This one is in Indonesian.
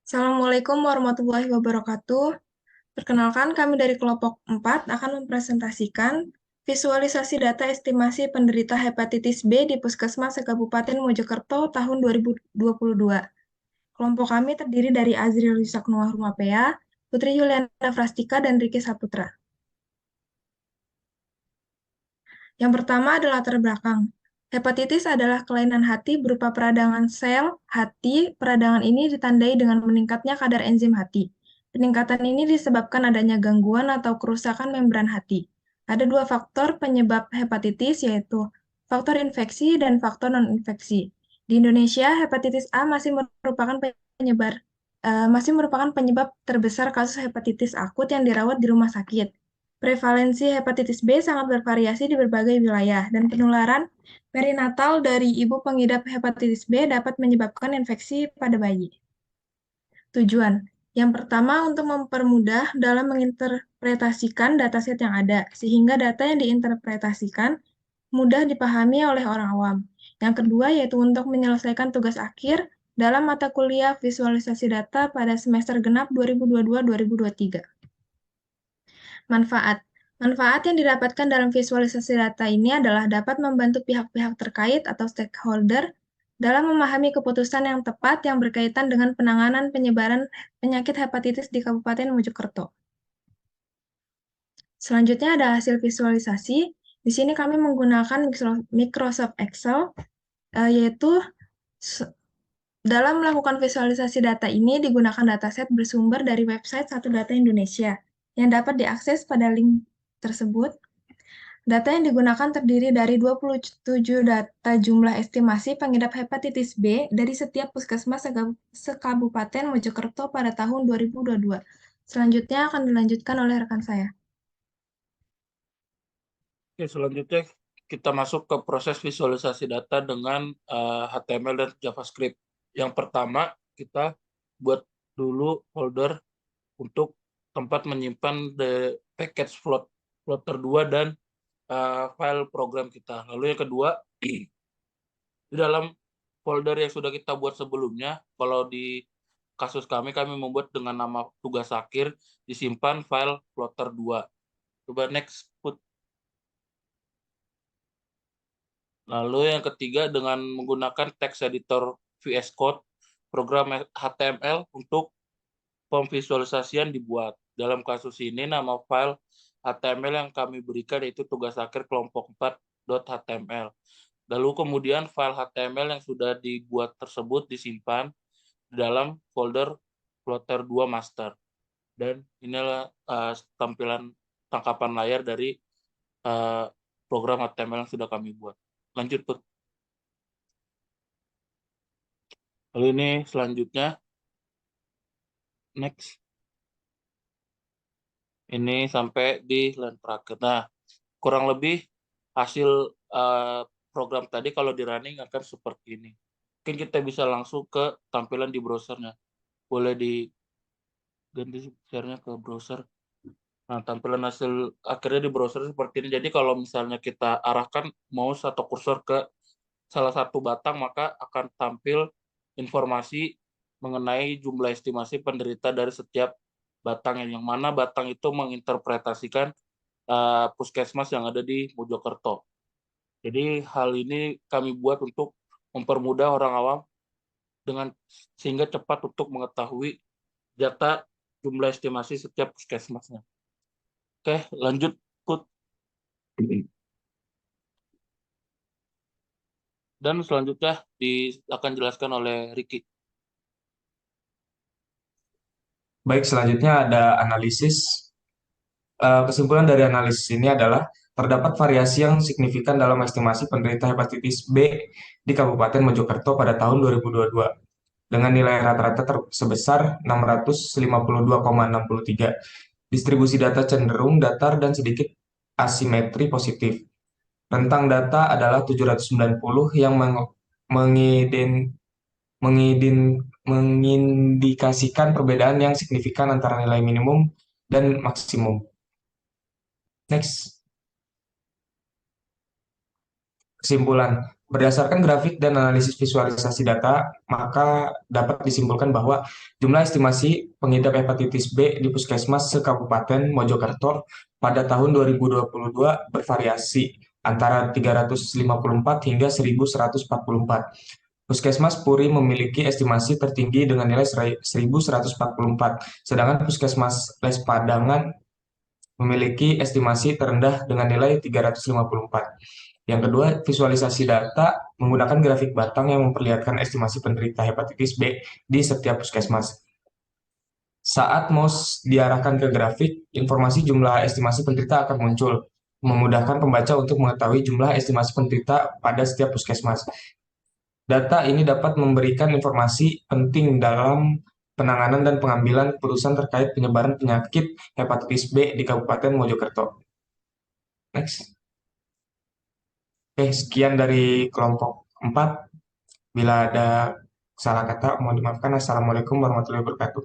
Assalamualaikum warahmatullahi wabarakatuh. Perkenalkan, kami dari kelompok 4 akan mempresentasikan visualisasi data estimasi penderita hepatitis B di Puskesmas Kabupaten Mojokerto tahun 2022. Kelompok kami terdiri dari Azril Yusaknuah Rumapea, Putri Yuliana Frastika, dan Riki Saputra. Yang pertama adalah latar belakang. Hepatitis adalah kelainan hati berupa peradangan sel hati. Peradangan ini ditandai dengan meningkatnya kadar enzim hati. Peningkatan ini disebabkan adanya gangguan atau kerusakan membran hati. Ada dua faktor penyebab hepatitis, yaitu faktor infeksi dan faktor non-infeksi. Di Indonesia, hepatitis A masih merupakan penyebab terbesar kasus hepatitis akut yang dirawat di rumah sakit. Prevalensi hepatitis B sangat bervariasi di berbagai wilayah, dan penularan perinatal dari ibu pengidap hepatitis B dapat menyebabkan infeksi pada bayi. Tujuan yang pertama untuk mempermudah dalam menginterpretasikan dataset yang ada, sehingga data yang diinterpretasikan mudah dipahami oleh orang awam. Yang kedua yaitu untuk menyelesaikan tugas akhir dalam mata kuliah visualisasi data pada semester genap 2022-2023. Manfaat. Manfaat yang didapatkan dalam visualisasi data ini adalah dapat membantu pihak-pihak terkait atau stakeholder dalam memahami keputusan yang tepat yang berkaitan dengan penanganan penyebaran penyakit hepatitis di Kabupaten Mojokerto. Selanjutnya ada hasil visualisasi. Di sini kami menggunakan Microsoft Excel, yaitu dalam melakukan visualisasi data ini digunakan dataset bersumber dari website Satu Data Indonesia yang dapat diakses pada link tersebut. Data yang digunakan terdiri dari 27 data jumlah estimasi pengidap hepatitis B dari setiap puskesmas sekabupaten Mojokerto pada tahun 2022. Selanjutnya akan dilanjutkan oleh rekan saya. Oke, selanjutnya kita masuk ke proses visualisasi data dengan HTML dan JavaScript. Yang pertama, kita buat dulu folder untuk tempat menyimpan the package plotter 2 dan file program kita. Lalu yang kedua, di dalam folder yang sudah kita buat sebelumnya, kalau di kasus kami membuat dengan nama tugas akhir, disimpan file plotter 2. Coba next, put. Lalu yang ketiga dengan menggunakan text editor VS Code, program HTML untuk pemvisualisasian dibuat. Dalam kasus ini nama file HTML yang kami berikan yaitu tugas akhir kelompok 4.html. Lalu kemudian file HTML yang sudah dibuat tersebut disimpan di dalam folder plotter 2 master. Dan inilah tampilan tangkapan layar dari program HTML yang sudah kami buat. Lanjut, Put. Lalu ini selanjutnya, next. Ini sampai di line terakhir. Nah, kurang lebih hasil program tadi kalau di running akan seperti ini. Mungkin kita bisa langsung ke tampilan di browsernya. Boleh diganti share-nya ke browser. Nah, tampilan hasil akhirnya di browser seperti ini. Jadi kalau misalnya kita arahkan mouse atau kursor ke salah satu batang, maka akan tampil informasi mengenai jumlah estimasi penderita dari setiap batang, yang mana batang itu menginterpretasikan puskesmas yang ada di Mojokerto. Jadi hal ini kami buat untuk mempermudah orang awam sehingga cepat untuk mengetahui data jumlah estimasi setiap puskesmasnya. Oke, lanjut, Put. Dan selanjutnya akan dijelaskan oleh Ricky. Baik, selanjutnya ada analisis. Kesimpulan dari analisis ini adalah terdapat variasi yang signifikan dalam estimasi penderita hepatitis B di Kabupaten Mojokerto pada tahun 2022 dengan nilai rata-rata sebesar 652,63. Distribusi data cenderung datar dan sedikit asimetri positif. Rentang data adalah 790 yang mengindikasikan perbedaan yang signifikan antara nilai minimum dan maksimum. Next. Kesimpulan, berdasarkan grafik dan analisis visualisasi data, maka dapat disimpulkan bahwa jumlah estimasi pengidap hepatitis B di puskesmas se-Kabupaten Mojokerto pada tahun 2022 bervariasi antara 354 hingga 1144. Puskesmas Puri memiliki estimasi tertinggi dengan nilai 1144, sedangkan Puskesmas Les Padangan memiliki estimasi terendah dengan nilai 354. Yang kedua, visualisasi data menggunakan grafik batang yang memperlihatkan estimasi penderita hepatitis B di setiap puskesmas. Saat mouse diarahkan ke grafik, informasi jumlah estimasi penderita akan muncul, memudahkan pembaca untuk mengetahui jumlah estimasi penderita pada setiap puskesmas. Data ini dapat memberikan informasi penting dalam penanganan dan pengambilan keputusan terkait penyebaran penyakit hepatitis B di Kabupaten Mojokerto. Next. Oke, sekian dari kelompok 4. Bila ada salah kata, mohon dimaafkan. Assalamualaikum warahmatullahi wabarakatuh.